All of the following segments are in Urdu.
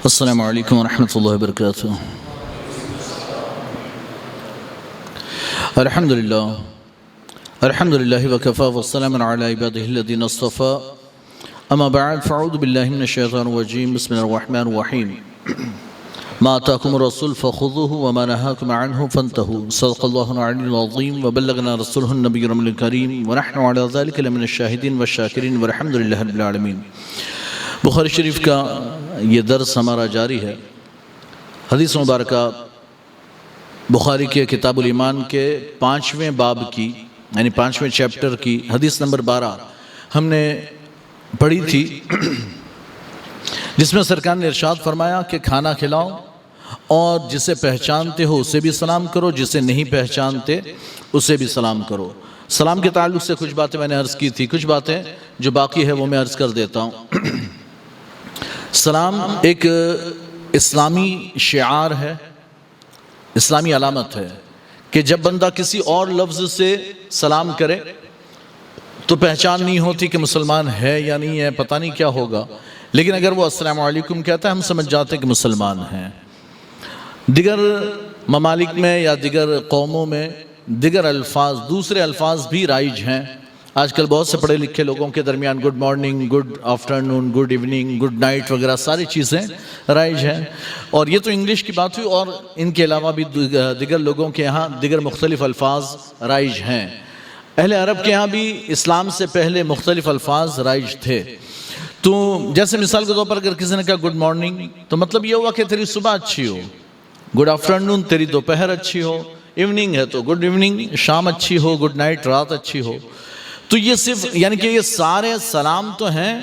السلام علیکم ورحمۃ اللہ وبرکاتہ۔ الحمد للہ وکفا والسلام علی عبادہ الذین اصطفى، اما بعد فاعوذ باللہ من الشیطان الرجیم، بسم اللہ الرحمن الرحیم۔ ما آتاکم الرسول فخذوه وما نهاکم عنه فانتهوا، صدق اللہ العلی العظیم وبلغنا رسولہ النبی الکریم ونحن علی ذلک لمن الشاہدین والشاکرین والحمد للہ رب العالمین۔ بخاری شریف کا یہ درس ہمارا جاری ہے۔ حدیث مبارکہ بخاری کے کتاب الایمان کے 5ویں باب کی، یعنی 5ویں چیپٹر کی حدیث نمبر 12 ہم نے پڑھی تھی، جس میں سرکار نے ارشاد فرمایا کہ کھانا کھلاؤ اور جسے پہچانتے ہو اسے بھی سلام کرو، جسے نہیں پہچانتے اسے بھی سلام کرو۔ سلام کے تعلق سے کچھ باتیں میں نے عرض کی تھی، کچھ باتیں جو باقی ہے وہ میں عرض کر دیتا ہوں۔ سلام ایک اسلامی شعار ہے، اسلامی علامت ہے کہ جب بندہ کسی اور لفظ سے سلام کرے تو پہچان نہیں ہوتی کہ مسلمان ہے یا نہیں ہے، پتہ نہیں کیا ہوگا، لیکن اگر وہ السلام علیکم کہتا ہے ہم سمجھ جاتے ہیں کہ مسلمان ہیں۔ دیگر ممالک میں یا دیگر قوموں میں دیگر الفاظ، دوسرے الفاظ بھی رائج ہیں۔ آج کل بہت سے پڑھے لکھے لوگوں کے درمیان good morning, good afternoon, good evening, good night وغیرہ ساری چیزیں رائج ہیں، اور یہ تو انگلش کی بات ہوئی، اور ان کے علاوہ بھی دیگر لوگوں کے یہاں دیگر مختلف الفاظ رائج ہیں۔ اہل عرب کے یہاں بھی اسلام سے پہلے مختلف الفاظ رائج تھے۔ تو جیسے مثال کے طور پر اگر کسی نے کہا گڈ مارننگ تو مطلب یہ ہوا کہ تیری صبح اچھی ہو، گڈ آفٹرنون تیری دوپہر اچھی ہو، ایوننگ ہے تو گڈ ایوننگ شام اچھی ہو، گڈ نائٹ رات اچھی ہو۔ تو یہ صرف یعنی کہ یہ سارے سلام تو ہیں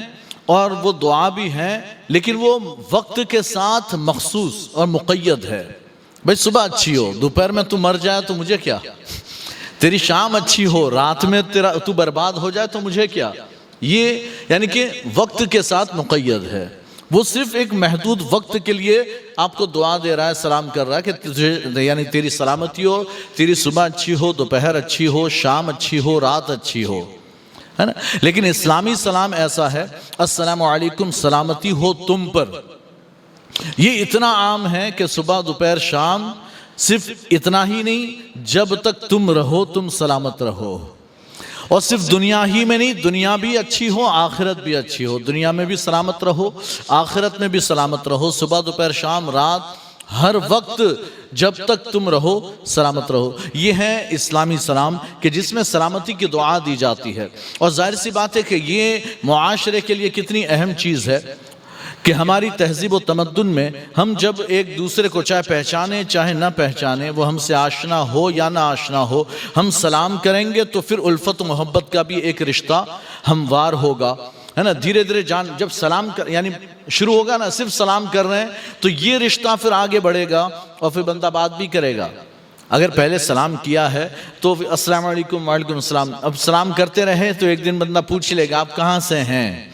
اور وہ دعا بھی ہیں، لیکن وہ وقت کے ساتھ مخصوص اور مقید ہے۔ بھائی صبح اچھی ہو، دوپہر میں تو مر جائے تو مجھے کیا، تیری شام اچھی ہو، رات میں تو برباد ہو جائے تو مجھے کیا، یہ یعنی کہ وقت کے ساتھ مقید ہے۔ وہ صرف ایک محدود وقت کے لیے آپ کو دعا دے رہا ہے، سلام کر رہا ہے کہ تجھے یعنی تیری سلامتی ہو، تیری صبح اچھی ہو، دوپہر اچھی ہو، شام اچھی ہو، رات اچھی ہو، ہے نا۔ لیکن اسلامی سلام ایسا ہے، السلام علیکم، سلامتی ہو تم پر۔ یہ اتنا عام ہے کہ صبح دوپہر شام صرف اتنا ہی نہیں، جب تک تم رہو تم سلامت رہو، اور صرف دنیا ہی میں نہیں، دنیا بھی اچھی ہو آخرت بھی اچھی ہو، دنیا میں بھی سلامت رہو آخرت میں بھی سلامت رہو، صبح دوپہر شام رات ہر وقت جب تک تم رہو سلامت رہو۔ یہ ہے اسلامی سلام کہ جس میں سلامتی کی دعا دی جاتی ہے، اور ظاہر سی بات ہے کہ یہ معاشرے کے لیے کتنی اہم چیز ہے کہ ہماری تہذیب و تمدن میں ہم جب ایک دوسرے کو چاہے پہچانے چاہے نہ پہچانے، وہ ہم سے آشنا ہو یا نہ آشنا ہو، ہم سلام کریں گے تو پھر الفت و محبت کا بھی ایک رشتہ ہموار ہوگا، ہے نا۔ دھیرے دھیرے جب سلام یعنی شروع ہوگا نا، صرف سلام کر رہے ہیں تو یہ رشتہ پھر آگے بڑھے گا، اور پھر بندہ بات بھی کرے گا۔ اگر پہلے سلام کیا ہے تو السلام علیکم وعلیکم السلام، اب سلام کرتے رہے تو ایک دن بندہ پوچھ لے گا آپ کہاں سے ہیں،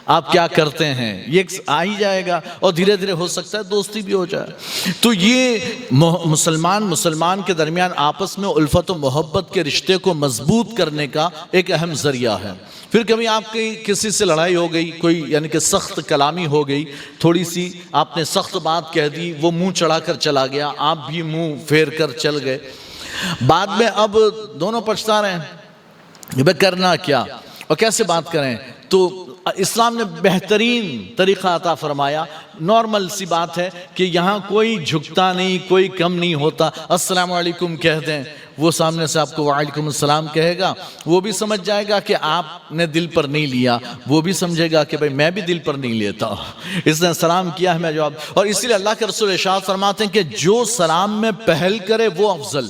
آپ کیا کرتے ہیں، یہ آ ہی جائے گا، اور دھیرے دھیرے ہو سکتا ہے دوستی بھی ہو جائے۔ تو یہ مسلمان کے درمیان آپس میں الفت و محبت کے رشتے کو مضبوط کرنے کا ایک اہم ذریعہ ہے۔ پھر کبھی آپ کی کسی سے لڑائی ہو گئی، کوئی یعنی کہ سخت کلامی ہو گئی، تھوڑی سی آپ نے سخت بات کہہ دی، وہ منہ چڑھا کر چلا گیا، آپ بھی منہ پھیر کر چل گئے، بعد میں اب دونوں پچھتا رہے ہیں کہ کرنا کیا اور کیسے بات کریں۔ تو اسلام نے بہترین طریقہ عطا فرمایا، نارمل سی بات ہے کہ یہاں کوئی جھکتا نہیں، کوئی کم نہیں ہوتا۔ السلام علیکم کہہ دیں، وہ سامنے سے آپ کو وعلیکم السلام کہے گا، وہ بھی سمجھ جائے گا کہ آپ نے دل پر نہیں لیا، وہ بھی سمجھے گا کہ بھئی میں بھی دل پر نہیں لیتا، اس نے سلام کیا ہے میں جواب۔ اور اسی لیے اللہ کے رسول ارشاد فرماتے ہیں کہ جو سلام میں پہل کرے وہ افضل،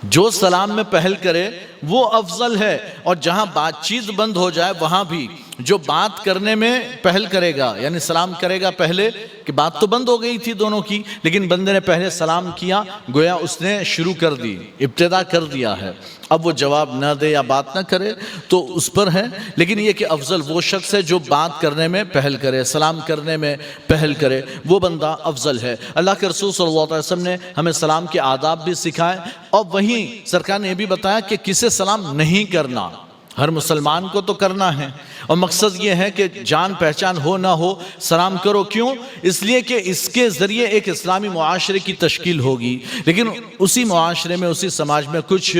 جو سلام میں پہل کرے وہ افضل ہے، اور جہاں بات چیت بند ہو جائے وہاں بھی جو بات کرنے میں پہل کرے گا، یعنی سلام کرے گا پہلے، کہ بات تو بند ہو گئی تھی دونوں کی، لیکن بندے نے پہلے سلام کیا، گویا اس نے شروع کر دی، ابتدا کر دیا ہے۔ اب وہ جواب نہ دے یا بات نہ کرے تو اس پر ہے، لیکن یہ کہ افضل وہ شخص ہے جو بات کرنے میں پہل کرے، سلام کرنے میں پہل کرے، وہ بندہ افضل ہے۔ اللہ کے رسول صلی اللہ علیہ وسلم نے ہمیں سلام کے آداب بھی سکھائے، اور وہیں سرکار نے یہ بھی بتایا کہ کسے سلام نہیں کرنا۔ ہر مسلمان کو تو کرنا ہے، اور مقصد یہ ہے کہ جان پہچان ہو نہ ہو سلام کرو. کیوں؟ اس لیے کہ اس کے ذریعے ایک اسلامی معاشرے کی تشکیل ہوگی. لیکن اسی معاشرے میں، اسی سماج میں کچھ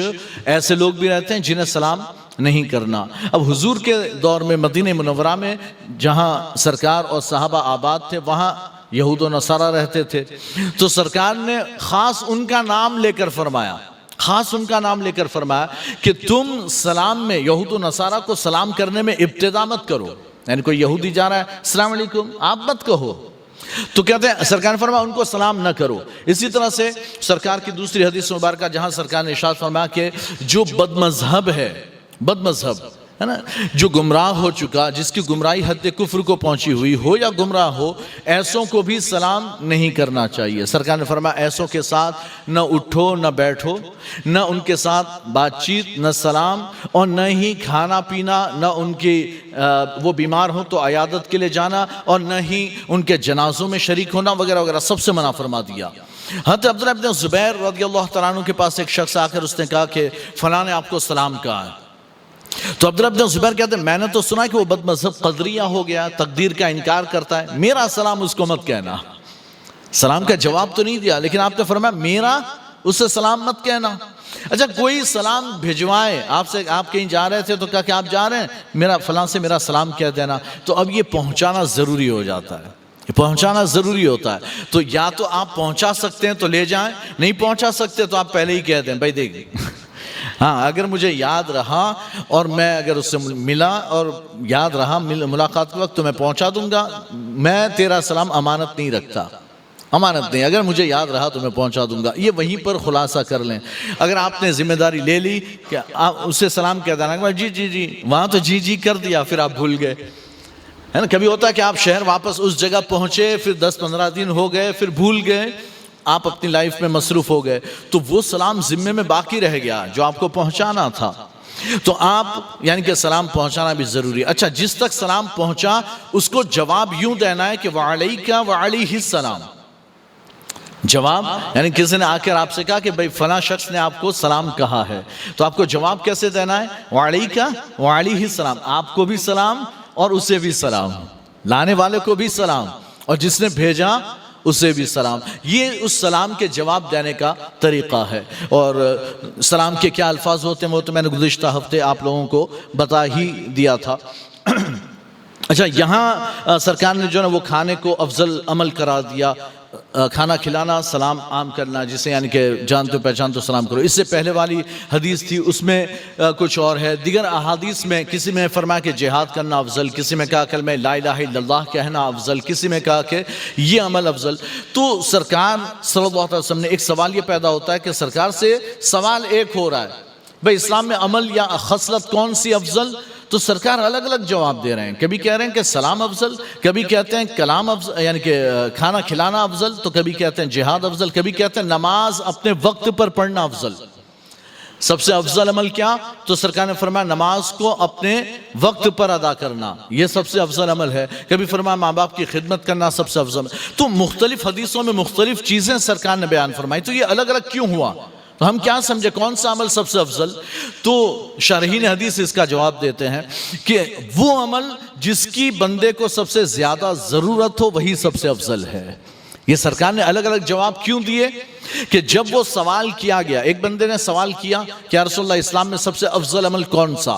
ایسے لوگ بھی رہتے ہیں جنہیں سلام نہیں کرنا. اب حضور کے دور میں مدینہ منورہ میں جہاں سرکار اور صحابہ آباد تھے، وہاں یہود و نصارہ رہتے تھے. تو سرکار نے خاص ان کا نام لے کر فرمایا، کہ تم سلام میں یہود و نصارہ کو سلام کرنے میں ابتدا مت کرو. یعنی کوئی یہودی جا رہا ہے، السلام علیکم، آپ مت کہو. تو کہتے ہیں سرکار نے فرمایا ان کو سلام نہ کرو. اسی طرح سے سرکار کی دوسری حدیث مبارکہ جہاں سرکار نے ارشاد فرمایا کہ جو بد مذہب ہے نا، جو گمراہ ہو چکا، جس کی گمراہی حد کفر کو پہنچی ہوئی ہو یا گمراہ ہو، ایسوں کو بھی سلام نہیں کرنا چاہیے. سرکار نے فرمایا ایسوں کے ساتھ نہ اٹھو نہ بیٹھو، نہ ان کے ساتھ بات چیت، نہ سلام، اور نہ ہی کھانا پینا، نہ ان کی وہ بیمار ہوں تو عیادت کے لیے جانا، اور نہ ہی ان کے جنازوں میں شریک ہونا وغیرہ وغیرہ، سب سے منع فرما دیا. حضرت عبداللہ بن زبیر رضی اللہ تعالیٰ عنہ کے پاس ایک شخص آ کر اس نے کہا کہ فلاں نے آپ کو سلام کہا ہے. تو عبداللہ بن زبیر کہتے ہیں میں نے تو سنا کہ وہ بد مذہب قدریہ ہو گیا، تقدیر کا انکار کرتا ہے، میرا سلام اس کو مت کہنا. سلام کا جواب تو نہیں دیا، لیکن آپ نے فرمایا میرا اسے سلام مت کہنا. اچھا کوئی سلام بھجوائے آپ سے، آپ کہیں جا رہے تھے تو کہا کہ آپ جا رہے ہیں، میرا فلاں سے میرا سلام کہہ دینا. تو اب یہ پہنچانا ضروری ہو جاتا ہے، پہنچانا ضروری ہوتا ہے. تو یا تو آپ پہنچا سکتے ہیں تو لے جائیں، نہیں پہنچا سکتے تو آپ پہلے ہی کہہ دیں بھائی دیکھ ہاں اگر مجھے یاد رہا اور میں اگر اس سے ملا اور یاد رہا ملاقات کے وقت تو میں پہنچا دوں گا. میں تیرا سلام امانت نہیں رکھتا، امانت نہیں، اگر مجھے یاد رہا تو میں پہنچا دوں گا. یہ وہیں پر خلاصہ کر لیں. اگر آپ نے ذمہ داری لے لی کہ آپ اسے سلام کہہ دینا، جی جی جی، وہاں تو جی جی کر دیا، پھر آپ بھول گئے. ہے نا، کبھی ہوتا ہے کہ آپ شہر واپس اس جگہ پہنچے، پھر 10-15 دن ہو گئے، پھر بھول گئے، آپ اپنی لائف میں مصروف ہو گئے، تو وہ سلام ذمے میں باقی رہ گیا جو آپ کو پہنچانا تھا. تو آپ یعنی کہ سلام پہنچانا بھی ضروری ہے. اچھا جس تک سلام پہنچا اس کو جواب یوں دینا ہے کہ وعلیکہ وعلیہ السلام. جواب یعنی کسی نے آ کر آپ سے کہا کہ بھئی فلاں شخص نے آپ کو سلام کہا ہے، تو آپ کو جواب کیسے دینا ہے؟ وعلیکہ وعلیہ السلام، آپ کو بھی سلام اور اسے بھی سلام، لانے والے کو بھی سلام اور جس نے بھیجا اسے بھی سلام. یہ اس سلام کے جواب دینے کا طریقہ ہے. اور سلام کے کیا الفاظ ہوتے ہیں وہ تو میں نے گزشتہ ہفتے آپ لوگوں کو بتا ہی دیا تھا. اچھا یہاں سرکار نے جو ہے وہ کھانے کو افضل عمل قرار دیا. کھانا کھلانا، سلام عام کرنا، جسے یعنی کہ جانتے پہچان تو سلام کرو. اس سے پہلے والی حدیث تھی اس میں کچھ اور ہے. دیگر احادیث میں کسی میں فرمایا کہ جہاد کرنا افضل، کسی میں کہا کلمہ لا الہ الا اللہ کہنا افضل، کسی میں کہا کہ یہ عمل افضل. تو سرکار صلی اللہ علیہ وسلم نے ایک سوال یہ پیدا ہوتا ہے کہ سرکار سے سوال ایک ہو رہا ہے بھئی اسلام میں عمل یا خصلت کون سی افضل؟ تو سرکار الگ الگ جواب دے رہے ہیں. کبھی کہہ رہے ہیں کہ سلام افضل، کبھی کہتے ہیں کلام افضل یعنی کہ کھانا کھلانا افضل، تو کبھی کہتے ہیں جہاد افضل، کبھی کہتے ہیں نماز اپنے وقت پر پڑھنا افضل. سب سے افضل عمل کیا؟ تو سرکار نے فرمایا نماز کو اپنے وقت پر ادا کرنا، یہ سب سے افضل عمل ہے. کبھی فرمایا ماں باپ کی خدمت کرنا سب سے افضل. تو مختلف حدیثوں میں مختلف چیزیں سرکار نے بیان فرمائی. تو یہ الگ الگ کیوں ہوا؟ تو ہم کیا سمجھے کون سا عمل سب سے افضل؟ تو شارحین حدیث اس کا جواب دیتے ہیں کہ وہ عمل جس کی بندے کو سب سے زیادہ ضرورت ہو وہی سب سے افضل ہے. یہ سرکار نے الگ الگ جواب کیوں دیے کہ جب وہ سوال کیا گیا، ایک بندے نے سوال کیا کہ یا رسول اللہ اسلام میں سب سے افضل عمل کون سا؟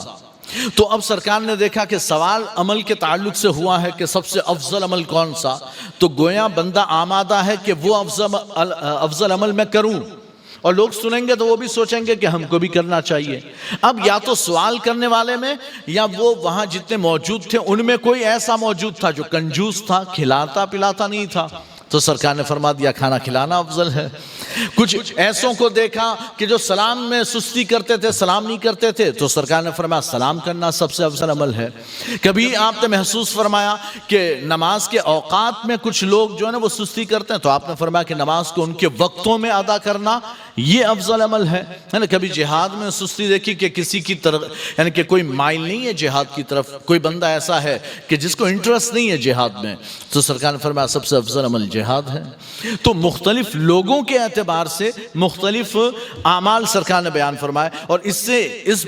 تو اب سرکار نے دیکھا کہ سوال عمل کے تعلق سے ہوا ہے کہ سب سے افضل عمل کون سا، تو گویا بندہ آمادہ ہے کہ وہ افضل عمل میں کروں، اور لوگ سنیں گے تو وہ بھی سوچیں گے کہ ہم کو بھی کرنا چاہیے. اب یا تو سوال کرنے والے میں یا وہ وہاں جتنے موجود تھے ان میں کوئی ایسا موجود تھا جو کنجوس تھا، کھلاتا پلاتا نہیں تھا، تو سرکار نے فرما دیا کھانا کھلانا افضل ہے. کچھ ایسوں کو دیکھا کہ جو سلام میں سستی کرتے تھے، سلام نہیں کرتے تھے، تو سرکار نے فرمایا سلام کرنا سب سے افضل عمل ہے. کبھی آپ نے محسوس فرمایا کہ نماز کے اوقات میں کچھ لوگ جو ہے نا وہ سستی کرتے ہیں، تو آپ نے فرمایا کہ نماز کو ان کے وقتوں میں ادا کرنا یہ افضل عمل ہے نا. کبھی جہاد میں سستی دیکھی کہ کسی کی طرف یعنی کہ کوئی مائل نہیں ہے جہاد کی طرف، کوئی بندہ ایسا ہے کہ جس کو انٹرسٹ نہیں ہے جہاد میں، تو سرکار نے فرمایا سب سے افضل عمل جہاد ہے. تو مختلف لوگوں کے اعتبار اعتبار سے مختلف اعمال سرکار نے بیان فرمائے، اور اس سے اس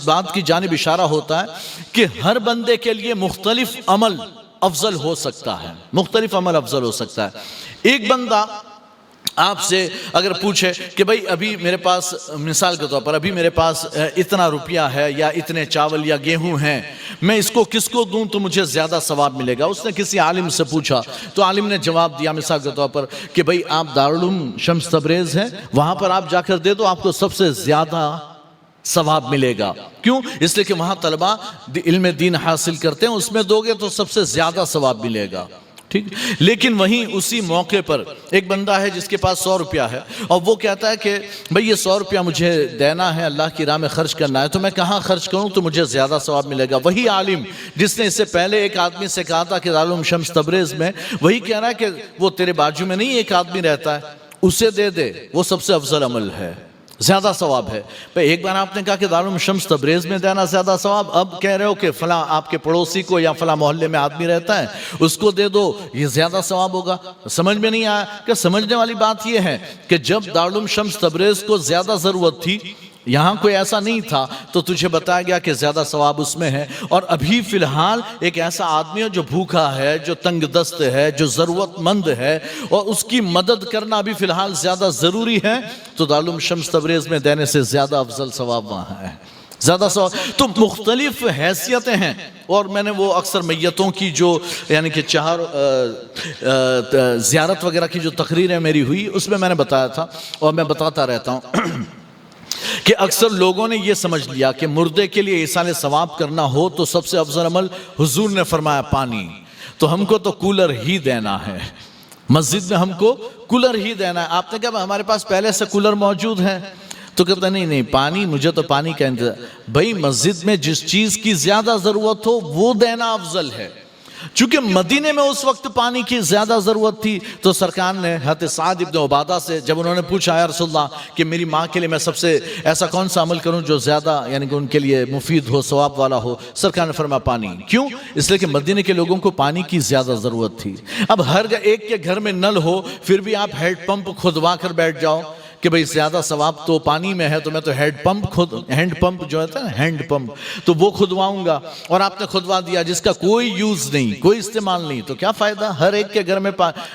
بات کی جانب اشارہ ہوتا ہے کہ ہر بندے کے لیے مختلف عمل افضل ہو سکتا ہے، مختلف عمل افضل ہو سکتا ہے۔ ایک بندہ آپ سے اگر پوچھے کہ بھئی ابھی میرے پاس، مثال کے طور پر ابھی میرے پاس اتنا روپیہ ہے یا اتنے چاول یا گیہوں ہیں، میں اس کو کس کو دوں تو مجھے زیادہ ثواب ملے گا؟ اس نے کسی عالم سے پوچھا تو عالم نے جواب دیا مثال کے طور پر کہ بھئی آپ دارالعلوم شمس تبریز ہیں، وہاں پر آپ جا کر دے دو، آپ کو سب سے زیادہ ثواب ملے گا۔ کیوں؟ اس لیے کہ وہاں طلبہ علم دین حاصل کرتے ہیں، اس میں دو گے تو سب سے زیادہ ثواب ملے گا، ٹھیک۔ لیکن وہیں اسی موقع پر ایک بندہ ہے جس کے پاس 100 روپیہ ہے، اور وہ کہتا ہے کہ بھئی یہ 100 روپیہ مجھے دینا ہے، اللہ کی راہ میں خرچ کرنا ہے، تو میں کہاں خرچ کروں تو مجھے زیادہ ثواب ملے گا؟ وہی عالم جس نے اس سے پہلے ایک آدمی سے کہا تھا کہ دارالعلوم شمس تبریز میں، وہی کہہ رہا ہے کہ وہ تیرے بازو میں نہیں ایک آدمی رہتا ہے، اسے دے دے، وہ سب سے افضل عمل ہے، زیادہ ثواب ہے۔ ایک بار آپ نے کہا کہ دارالعلوم شمس تبریز میں دینا زیادہ ثواب، اب کہہ رہے ہو کہ فلاں آپ کے پڑوسی کو یا فلاں محلے میں آدمی رہتا ہے اس کو دے دو، یہ زیادہ ثواب ہوگا۔ سمجھ میں نہیں آیا کہ سمجھنے والی بات یہ ہے کہ جب دارالعلوم شمس تبریز کو زیادہ ضرورت تھی، یہاں کوئی ایسا نہیں تھا، تو تجھے بتایا گیا کہ زیادہ ثواب اس میں ہے، اور ابھی فی الحال ایک ایسا آدمی ہے جو بھوکا ہے، جو تنگ دست ہے، جو ضرورت مند ہے، اور اس کی مدد کرنا ابھی فی الحال زیادہ ضروری ہے، تو دارالعلوم شمس تبریز میں دینے سے زیادہ افضل ثواب وہاں ہے، زیادہ ثواب۔ تو مختلف حیثیتیں ہیں، اور میں نے وہ اکثر میتوں کی جو یعنی کہ زیارت وغیرہ کی جو تقریریں میری ہوئی اس میں نے بتایا تھا، اور میں بتاتا رہتا ہوں کہ اکثر لوگوں نے یہ سمجھ لیا کہ مردے کے لیے ایصال ثواب کرنا ہو تو سب سے افضل عمل حضور نے فرمایا پانی، تو ہم کو تو کولر ہی دینا ہے، مسجد میں ہم کو کولر ہی دینا ہے۔ آپ نے کہا ہمارے پاس پہلے سے کولر موجود ہے، تو کہتا نہیں پانی، مجھے تو پانی کا انتظار۔ بھائی مسجد میں جس چیز کی زیادہ ضرورت ہو وہ دینا افضل ہے۔ چونکہ مدینے میں اس وقت پانی کی زیادہ ضرورت تھی، تو سرکار نے حضرت سعد ابن عبادہ سے جب انہوں نے پوچھا یا رسول اللہ کہ میری ماں کے لیے میں سب سے ایسا کون سا عمل کروں جو زیادہ یعنی کہ ان کے لیے مفید ہو، ثواب والا ہو، سرکار نے فرمایا پانی۔ کیوں؟ اس لیے کہ مدینے کے لوگوں کو پانی کی زیادہ ضرورت تھی۔ اب ہر ایک کے گھر میں نل ہو، پھر بھی آپ ہینڈ پمپ کھدوا کر بیٹھ جاؤ کہ بھئی زیادہ ثواب تو پانی میں ہے، تو میں تو ہینڈ پمپ جو ہے ہینڈ پمپ تو وہ کھدواؤں گا، اور آپ نے کھدوا دیا جس کا کوئی یوز نہیں، کوئی استعمال نہیں، تو کیا فائدہ؟ ہر ایک کے گھر میں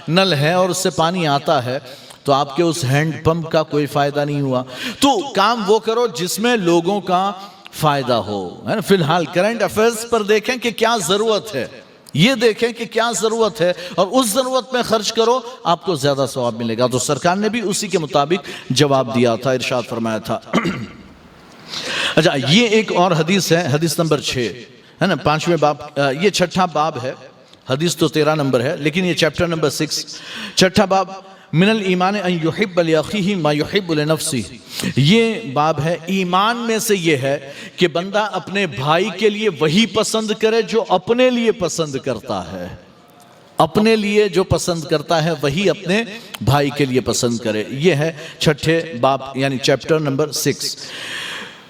نل ہے اور اس سے پانی آتا ہے، تو آپ کے اس ہینڈ پمپ کا کوئی فائدہ نہیں ہوا۔ تو کام وہ کرو جس میں لوگوں کا فائدہ ہو۔ فی الحال کرنٹ افیئرز پر دیکھیں کہ کیا ضرورت ہے، یہ دیکھیں کہ کیا ضرورت ہے، اور اس ضرورت میں خرچ کرو، آپ کو زیادہ ثواب ملے گا۔ تو سرکار نے بھی اسی کے مطابق جواب دیا تھا، ارشاد فرمایا تھا۔ اچھا، یہ ایک اور حدیث ہے، حدیث نمبر 6 ہے نا، 5ویں باب، یہ 6واں باب ہے، حدیث تو 13 نمبر ہے، لیکن یہ چیپٹر نمبر 6، 6واں باب، من الایمان ان یحب لاخیہ ما یحب لنفسہ۔ یہ باب ہے، ایمان میں سے یہ ہے کہ بندہ اپنے بھائی کے لیے وہی پسند کرے جو اپنے لیے پسند کرتا ہے، اپنے لیے جو پسند کرتا ہے وہی اپنے بھائی کے لیے پسند کرے۔ یہ ہے 6 باب یعنی چیپٹر نمبر 6۔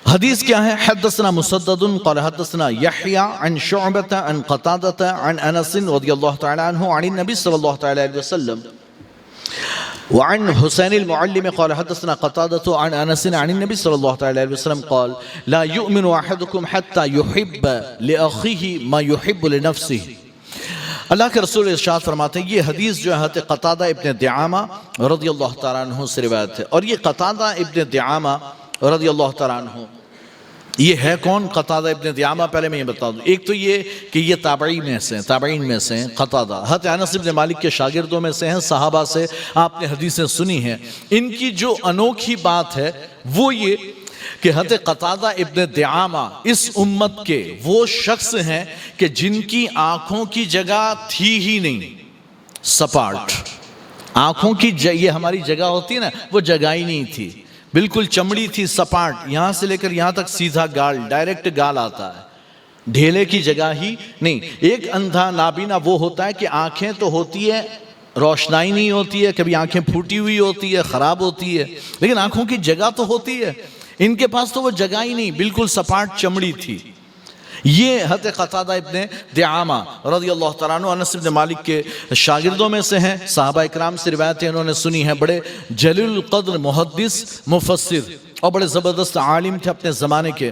حدیث کیا ہے؟ حدثنا مسدد قال حدثنا یحیی عن شعبۃ عن قتادۃ عن انس رضی اللہ تعالی عنہ عن النبی صلی اللہ تعالی علیہ وسلم وعن حسین المعلم قال حدثنا قتادة عن انس عن النبي صلى الله عليه وسلم قال لا يؤمن احدكم حتى يحب لاخيه ما يحب لنفسه۔ اللہ کے رسول ارشاد فرماتے ہیں، یہ حدیث جو ہے حضرت قتادہ ابن دعامہ رضی اللہ تعالیٰ عنہ سے روایت ہے، اور یہ قتادہ ابن دعامہ رضی اللہ تعالیٰ عنہ یہ ہے کون؟ قتادہ ابن دعامہ۔ پہلے میں یہ بتا دوں، ایک تو یہ کہ یہ تابعین میں سے ہیں قتادہ، حضرت انس بن مالک کے شاگردوں میں سے ہیں، صحابہ سے آپ نے حدیثیں سنی ہیں۔ ان کی جو انوکھی بات ہے وہ یہ کہ حضرت قتادہ ابن دعامہ اس امت کے وہ شخص ہیں کہ جن کی آنکھوں کی جگہ تھی ہی نہیں، سپاٹ آنکھوں کی یہ ہماری جگہ ہوتی ہے نا، وہ جگہ ہی نہیں تھی، بالکل چمڑی تھی، سپاٹ، یہاں سے لے کر یہاں تک سیدھا گال، ڈائریکٹ گال آتا ہے، ڈھیلے کی جگہ ہی نہیں۔ ایک اندھا نابینا وہ ہوتا ہے کہ آنکھیں تو ہوتی ہے، روشنائی نہیں ہوتی ہے، کبھی آنکھیں پھوٹی ہوئی ہوتی ہے، خراب ہوتی ہے، لیکن آنکھوں کی جگہ تو ہوتی ہے۔ ان کے پاس تو وہ جگہ ہی نہیں، بالکل سپاٹ چمڑی تھی۔ یہ حضرت قتادہ ابن دعامہ رضی اللہ تعالیٰ عنہ انس بن مالک کے شاگردوں میں سے ہیں، صحابہ اکرام سے روایتیں انہوں نے سنی ہیں، بڑے جلیل القدر محدث مفسر اور بڑے زبردست عالم تھے اپنے زمانے کے۔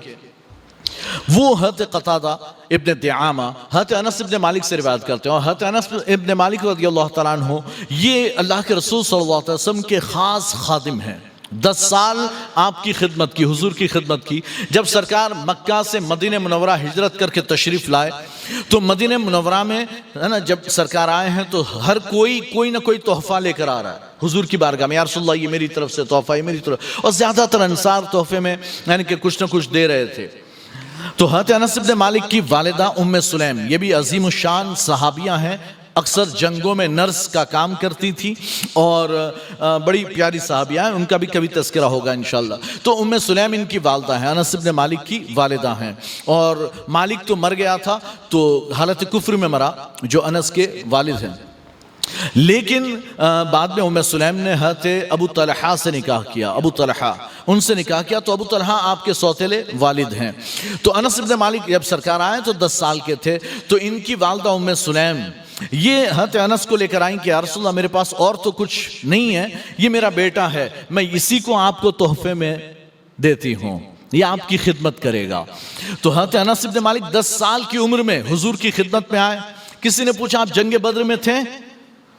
وہ حضرت قتادہ ابن دعامہ حضرت انس ابن مالک سے روایت کرتے ہیں، اور حضرت انس ابن مالک رضی اللہ تعالیٰ عنہ یہ اللہ کے رسول صلی اللہ علیہ وسلم کے خاص خادم ہیں۔ 10 سال آپ کی خدمت کی، حضور کی خدمت کی۔ جب سرکار مکہ سے مدینہ منورہ ہجرت کر کے تشریف لائے تو مدینہ منورہ میں ہے نا، جب سرکار آئے ہیں تو ہر کوئی نہ کوئی تحفہ لے کر آ رہا ہے حضور کی بارگاہ میں، یا رسول اللہ یہ میری طرف سے تحفہ، یہ میری طرف، اور زیادہ تر انصار تحفے میں یعنی کہ کچھ نہ کچھ دے رہے تھے۔ تو حضرت انس بن مالک کی والدہ ام سلیم، یہ بھی عظیم الشان صحابیہ ہیں، اکثر جنگوں میں نرس کا کام کرتی تھی اور بڑی پیاری صحابیہ ہیں، ان کا بھی کبھی تذکرہ ہوگا انشاءاللہ۔ تو ام سلیم ان کی والدہ ہیں، انس بن مالک کی والدہ ہیں، اور مالک تو مر گیا تھا تو حالت کفر میں مرا جو انس کے والد ہیں، لیکن بعد میں ام سلیم نے حضرت ابو طلحہ سے نکاح کیا، ابو طلحہ ان سے نکاح کیا، تو ابو طلحہ آپ کے سوتیلے والد ہیں۔ تو انس بن مالک جب سرکار آئے تو 10 سال کے تھے، تو ان کی والدہ ام سلیم یہ حضرت انس کو لے کر آئیں کہ یا رسول اللہ میرے پاس اور تو کچھ نہیں ہے، یہ میرا بیٹا ہے، میں اسی کو آپ کو تحفے میں دیتی ہوں، یہ آپ کی خدمت کرے گا۔ تو حضرت انس بن مالک 10 سال کی عمر میں حضور کی خدمت میں آئے۔ کسی نے پوچھا آپ جنگ بدر میں تھے؟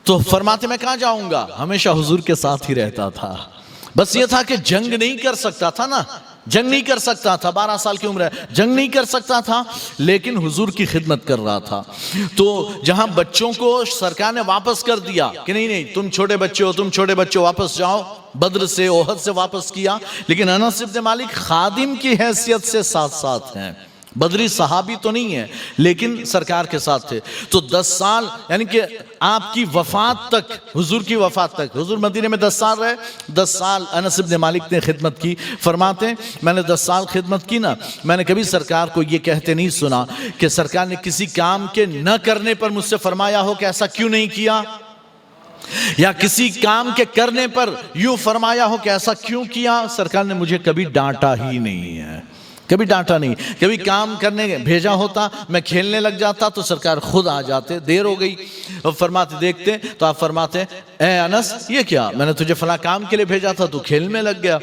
تو فرماتے میں کہاں جاؤں گا، ہمیشہ حضور کے ساتھ ہی رہتا تھا۔ بس یہ تھا کہ جنگ نہیں کر سکتا تھا نا، جنگ نہیں کر سکتا تھا، 12 سال کی عمر ہے، جنگ نہیں کر سکتا تھا، لیکن حضور کی خدمت کر رہا تھا۔ تو جہاں بچوں کو سرکار نے واپس کر دیا کہ نہیں تم چھوٹے بچے ہو واپس جاؤ، بدر سے احد سے واپس کیا، لیکن انس بن مالک خادم کی حیثیت سے ساتھ ہیں، بدری صحابی تو نہیں ہے لیکن سرکار کے ساتھ تھے۔ تو 10 سال یعنی کہ آپ کی وفات تک، حضور کی وفات تک، حضور مدینے میں 10 سال رہے، 10 سال انس بن مالک نے خدمت کی۔ فرماتے ہیں میں نے 10 سال خدمت کی نا، میں نے کبھی سرکار کو یہ کہتے نہیں سنا کہ سرکار نے کسی کام کے نہ کرنے پر مجھ سے فرمایا ہو کہ ایسا کیوں نہیں کیا، یا کسی کام کے کرنے پر یوں فرمایا ہو کہ ایسا کیوں کیا۔ سرکار نے مجھے کبھی ڈانٹا ہی نہیں ہے، کبھی ڈانٹا نہیں۔ کبھی کام کرنے بھیجا ہوتا، میں کھیلنے لگ جاتا تو سرکار خود آ جاتے، دیر ہو گئی فرماتے دیکھتے تو آپ فرماتے اے انس یہ کیا، میں نے تجھے فلاں کام کے لیے بھیجا تھا تو کھیل میں لگ گیا۔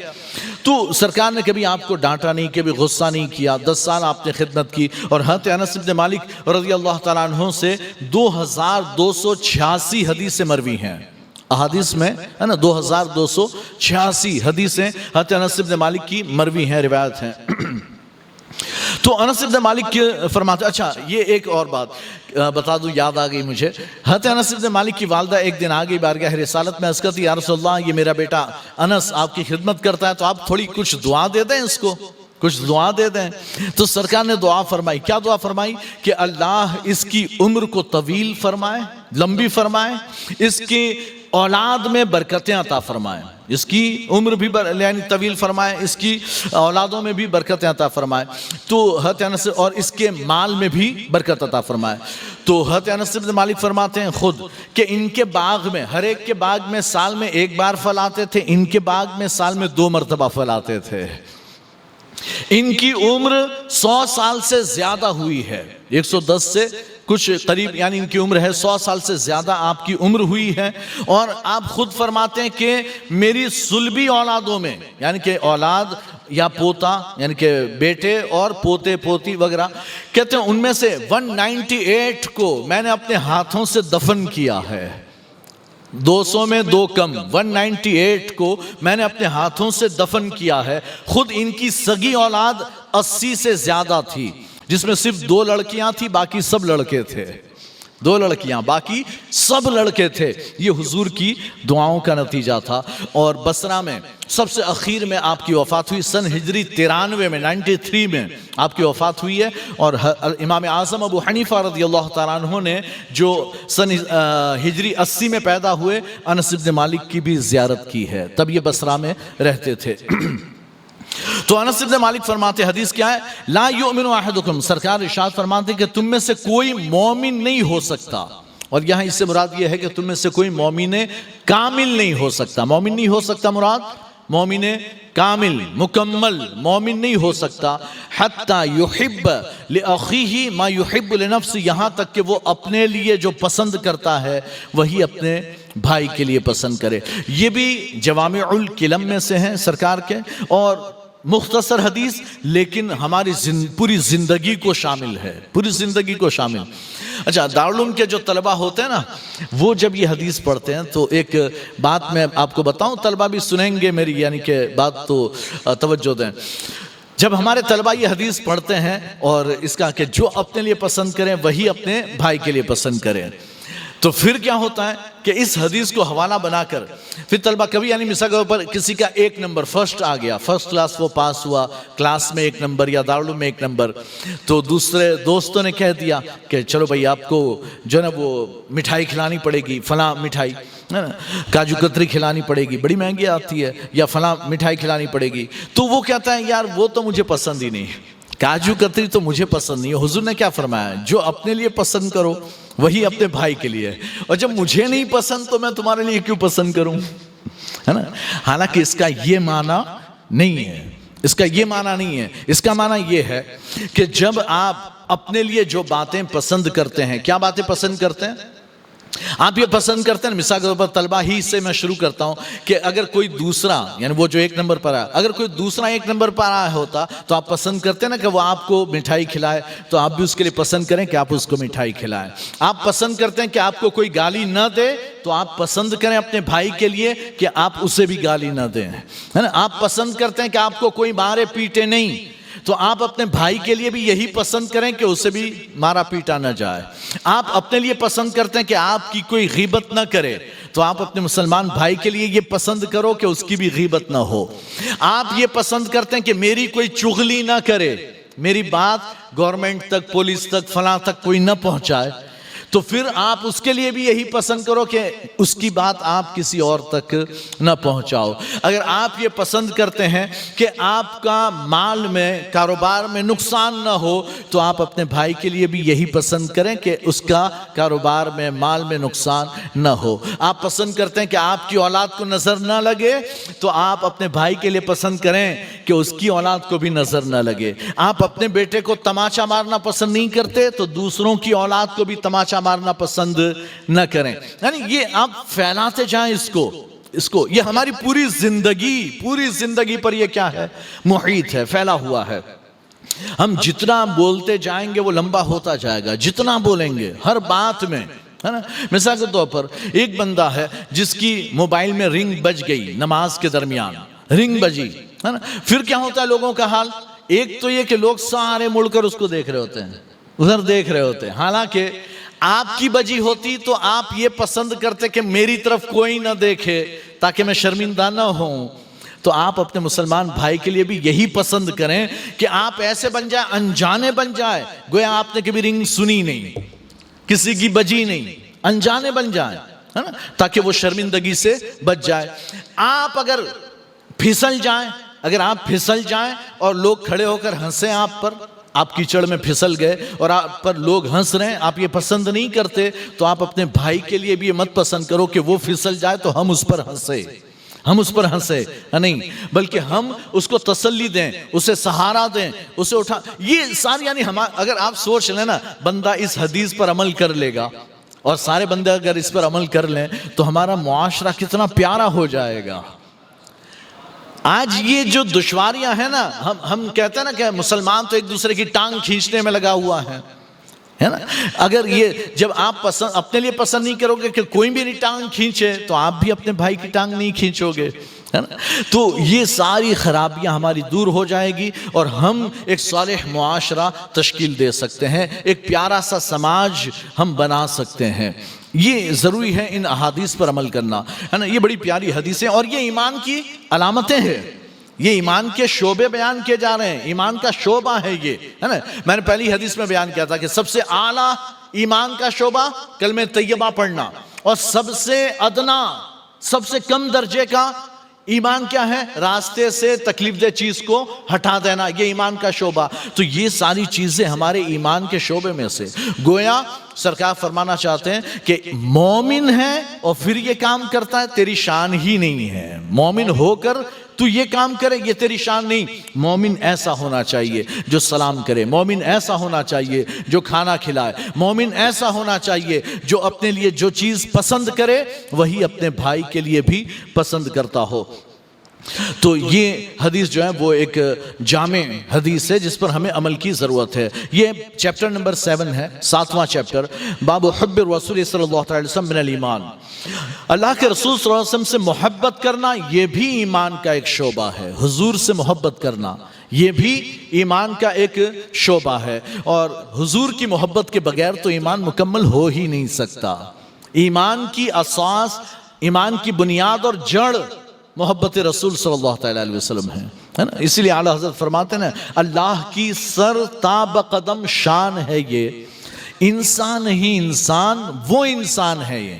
تو سرکار نے کبھی آپ کو ڈانٹا نہیں، کبھی غصہ نہیں کیا۔ 10 سال آپ نے خدمت کی، اور حضرت انس بن مالک رضی اللہ تعالیٰ عنہ سے 2286 حدیث مروی ہیں، احادیث میں ہے نا 2286 حدیثیں حضرت انس بن مالک کی مروی ہیں، روایت ہیں۔ تو انس بن مالک فرماتے، اچھا یہ ایک اور بات بتا دوں، یاد آ گئی مجھے۔ حضرت انس بن مالک کی والدہ ایک دن آ گئی بارگاہ رسالت میں، عرض کرتی یا رسول اللہ یہ میرا بیٹا انس آپ کی خدمت کرتا ہے، تو آپ تھوڑی کچھ دعا دے دیں اس کو، کچھ دعا دے دیں۔ تو سرکار نے دعا فرمائی، کیا دعا فرمائی کہ اللہ اس کی عمر کو طویل فرمائے، لمبی فرمائے، اس کی اولاد میں برکتیں عطا فرمائے، اس کی عمر بھی یعنی طویل فرمائے، اس کی اولادوں میں بھی برکتیں عطا فرمائے، تو حضرت انس اور اس کے مال میں بھی برکت عطا فرمائے۔ تو حضرت انس بن مالک فرماتے ہیں خود کہ ان کے باغ میں، ہر ایک کے باغ میں سال میں 1 بار پھل آتے تھے، ان کے باغ میں سال میں 2 مرتبہ پھل آتے تھے۔ ان کی عمر 100 سال سے زیادہ ہوئی ہے، 110 سے کچھ قریب یعنی ان کی عمر ہے، 100 سال سے زیادہ آپ کی عمر ہوئی ہے۔ اور آپ خود فرماتے ہیں کہ میری صلبی اولادوں میں یعنی کہ اولاد یا پوتا یعنی کہ بیٹے اور پوتے پوتی وغیرہ، کہتے ہیں ان میں سے 198 کو میں نے اپنے ہاتھوں سے دفن کیا ہے، 200 میں 2 کم، 198 کو میں نے اپنے ہاتھوں سے دفن کیا ہے۔ خود ان کی سگی اولاد 80 سے زیادہ تھی، جس میں صرف 2 لڑکیاں تھی، باقی سب لڑکے تھے، 2 لڑکیاں باقی سب لڑکے تھے۔ یہ حضور کی دعاؤں کا نتیجہ تھا۔ اور بصرہ میں سب سے اخیر میں آپ کی وفات ہوئی، سن ہجری 93 میں 93 میں آپ کی وفات ہوئی ہے۔ اور امام اعظم ابو حنیفہ رضی اللہ تعالیٰ عنہ نے جو سن ہجری 80 میں پیدا ہوئے، انس بن مالک کی بھی زیارت کی ہے، تب یہ بصرہ میں رہتے تھے۔ تو انس بن مالک فرماتے حدیث کیا ہے، لا یؤمن احدکم، سرکار ارشاد فرماتے کہ تم میں سے کوئی مومن نہیں ہو سکتا، اور یہاں اس سے مراد یہ ہے کہ تم میں سے کوئی مومن کامل نہیں ہو سکتا۔ مومن نہیں ہو سکتا مراد مومن کامل مکمل مومن نہیں ہو سکتا حتی یحب لأخیہ ما یحب لنفسہ، یہاں تک کہ وہ اپنے لیے جو پسند کرتا ہے وہی اپنے بھائی کے لیے پسند کرے۔ یہ بھی جوامع الکلم میں سے ہیں سرکار کے، اور مختصر حدیث لیکن ہماری پوری زندگی کو شامل ہے، پوری زندگی کو شامل۔ اچھا، دارالعلوم کے جو طلبہ ہوتے ہیں نا، وہ جب یہ حدیث پڑھتے ہیں تو ایک بات میں آپ کو بتاؤں، طلبہ بھی سنیں گے میری، یعنی کہ بات تو توجہ دیں۔ جب ہمارے طلبہ یہ حدیث پڑھتے ہیں اور اس کا کہ جو اپنے لیے پسند کریں وہی اپنے بھائی کے لیے پسند کریں، تو پھر کیا ہوتا ہے کہ اس حدیث کو حوالہ بنا کر پھر طلبہ کبھی، یعنی مثال کے پر کسی کا 1 نمبر فرسٹ آ گیا، فرسٹ کلاس وہ پاس ہوا، کلاس میں 1 نمبر یا دارالعلوم میں 1 نمبر، تو دوسرے دوستوں نے کہہ دیا کہ چلو بھائی آپ کو جو ہے نا وہ مٹھائی کھلانی پڑے گی، فلاں مٹھائی ہے نا، کاجو کتری کھلانی پڑے گی، بڑی مہنگی آتی ہے، یا فلاں مٹھائی کھلانی پڑے گی، تو وہ کہتا ہے یار وہ تو مجھے پسند ہی نہیں، کاجو کتری تو مجھے پسند نہیں ہے۔ حضور نے کیا فرمایا؟ جو اپنے لیے پسند کرو وہی اپنے بھائی کے لیے، اور جب مجھے نہیں پسند تو میں تمہارے لیے کیوں پسند کروں، ہے نا؟ حالانکہ اس کا یہ معنی نہیں ہے، اس کا یہ معنی نہیں ہے، اس کا معنی یہ ہے کہ جب آپ اپنے لیے جو باتیں پسند کرتے ہیں، کیا باتیں پسند کرتے ہیں؟ آپ یہ پسند کرتے ہیں، مثال کے طور پر طلبہ ہی سے میں شروع کرتا ہوں کہ اگر کوئی دوسرا، یعنی وہ جو 1 نمبر پر آیا، اگر کوئی دوسرا 1 نمبر پر آیا ہوتا تو آپ پسند کرتے ہیں نا کہ وہ آپ کو مٹھائی کھلائے، تو آپ بھی اس کے لیے پسند کریں کہ آپ اس کو مٹھائی کھلائیں۔ آپ پسند کرتے ہیں کہ آپ کو کوئی گالی نہ دے، تو آپ پسند کریں اپنے بھائی کے لیے کہ آپ اسے بھی گالی نہ دیں، ہے نا؟ آپ پسند کرتے ہیں کہ آپ کو کوئی مارے پیٹے نہیں، تو آپ اپنے بھائی کے لیے بھی یہی پسند کریں کہ اسے بھی مارا پیٹا نہ جائے۔ آپ اپنے لیے پسند کرتے ہیں کہ آپ کی کوئی غیبت نہ کرے، تو آپ اپنے مسلمان بھائی کے لیے یہ پسند کرو کہ اس کی بھی غیبت نہ ہو۔ آپ یہ پسند کرتے ہیں کہ میری کوئی چغلی نہ کرے، میری بات گورنمنٹ تک، پولیس تک، فلاں تک کوئی نہ پہنچائے، تو پھر آپ اس کے لیے بھی یہی پسند کرو کہ اس کی بات آپ کسی اور تک نہ پہنچاؤ۔ اگر آپ یہ پسند کرتے ہیں کہ آپ کا مال میں، کاروبار میں نقصان نہ ہو، تو آپ اپنے بھائی کے لیے بھی یہی پسند کریں کہ اس کا کاروبار میں، مال میں نقصان نہ ہو۔ آپ پسند کرتے ہیں کہ آپ کی اولاد کو نظر نہ لگے، تو آپ اپنے بھائی کے لیے پسند کریں کہ اس کی اولاد کو بھی نظر نہ لگے۔ آپ اپنے بیٹے کو تماچا مارنا پسند نہیں کرتے، تو دوسروں کی اولاد کو بھی تماچا مارنا پسند نہ کریں۔ یعنی یہ آپ پھیلاتے جائیں اس کو، یہ ہماری پوری زندگی پر یہ کیا ہے؟ محیط ہے، پھیلا ہوا ہے۔ ہم جتنا بولتے جائیں گے وہ لمبا ہوتا جائے گا، جتنا بولیں گے ہر بات میں، ہے نا؟ مثال کے طور پر ایک بندہ ہے جس کی موبائل میں رنگ بج گئی، نماز کے درمیان رنگ بجی، ہے نا؟ پھر کیا ہوتا ہے لوگوں کا حال؟ ایک تو یہ کہ لوگ سارے مڑ کر اس کو دیکھ رہے ہوتے ہیں، ادھر دیکھ رہے ہوتے ہیں، حالانکہ آپ کی بجی ہوتی تو آپ یہ پسند کرتے کہ میری طرف کوئی نہ دیکھے تاکہ میں شرمندہ نہ ہوں۔ تو آپ اپنے مسلمان بھائی کے لیے بھی یہی پسند کریں کہ آپ ایسے بن جائیں، انجانے بن جائیں، گویا آپ نے کبھی رنگ سنی نہیں، کسی کی بجی نہیں، انجانے بن جائیں، ہے نا؟ تاکہ وہ شرمندگی سے بچ جائے۔ آپ اگر پھسل جائیں اور لوگ کھڑے ہو کر ہنسیں آپ پر، آپ کیچڑ میں پھسل گئے اور آپ پر لوگ ہنس رہے ہیں، آپ یہ پسند نہیں کرتے، تو آپ اپنے بھائی کے لیے بھی یہ مت پسند کرو کہ وہ پھسل جائے تو ہم اس پر ہنسے، نہیں، بلکہ ہم اس کو تسلی دیں، اسے سہارا دیں، اسے اٹھا۔ یہ ساری، یعنی اگر آپ سوچ لیں نا، بندہ اس حدیث پر عمل کر لے گا اور سارے بندے اگر اس پر عمل کر لیں تو ہمارا معاشرہ کتنا پیارا ہو جائے گا۔ آج یہ جو دشواریاں ہیں نا، ہم کہتے ہیں نا کہ مسلمان تو ایک دوسرے کی ٹانگ کھینچنے میں لگا ہوا ہے نا؟ اگر یہ جب آپ اپنے لیے پسند نہیں کرو گے کہ کوئی بھی نہیں ٹانگ کھینچے، تو آپ بھی اپنے بھائی کی ٹانگ نہیں کھینچو گے، ہے نا؟ تو یہ ساری خرابیاں ہماری دور ہو جائے گی اور ہم ایک صالح معاشرہ تشکیل دے سکتے ہیں، ایک پیارا سا سماج ہم بنا سکتے ہیں۔ یہ ضروری ہے ان احادیث پر عمل کرنا، ہے نا؟ یہ بڑی پیاری حدیثیں اور یہ ایمان کی علامتیں ہیں، یہ ایمان کے شعبے بیان کیے جا رہے ہیں، ایمان کا شعبہ ہے یہ، ہے نا؟ میں نے پہلی حدیث میں بیان کیا تھا کہ سب سے اعلیٰ ایمان کا شعبہ کلمہ طیبہ پڑھنا، اور سب سے ادنا، سب سے کم درجے کا ایمان کیا ہے؟ راستے سے تکلیف دہ چیز کو ہٹا دینا، یہ ایمان کا شعبہ۔ تو یہ ساری چیزیں ہمارے ایمان کے شعبے میں سے، گویا سرکار فرمانا چاہتے ہیں کہ مومن ہے اور پھر یہ کام کرتا ہے، تیری شان ہی نہیں ہے، مومن ہو کر تو یہ کام کرے یہ تیری شان نہیں. مومن ایسا ہونا چاہیے جو سلام کرے, مومن ایسا ہونا چاہیے جو کھانا کھلائے, مومن ایسا ہونا چاہیے جو اپنے لیے جو چیز پسند کرے وہی اپنے بھائی کے لیے بھی پسند کرتا ہو. تو یہ حدیث جو ہے وہ ایک جامع حدیث ہے جس پر ہمیں عمل کی ضرورت ہے. یہ چیپٹر نمبر 7 ہے, 7واں چیپٹر, باب حب الرسول صلی اللہ علیہ وسلم من الایمان. اللہ کے رسول صلی اللہ علیہ وسلم سے محبت کرنا یہ بھی ایمان کا ایک شعبہ ہے. حضور سے محبت کرنا یہ بھی ایمان کا ایک شعبہ ہے, اور حضور کی محبت کے بغیر تو ایمان مکمل ہو ہی نہیں سکتا. ایمان کی اساس, ایمان کی بنیاد اور جڑ محبت رسول صلی اللہ علیہ وسلم ہے نا. اسی لیے اعلیٰ حضرت فرماتے ہیں اللہ کی سر تا بقدم شان ہے یہ, انسان ہی انسان وہ انسان ہے یہ.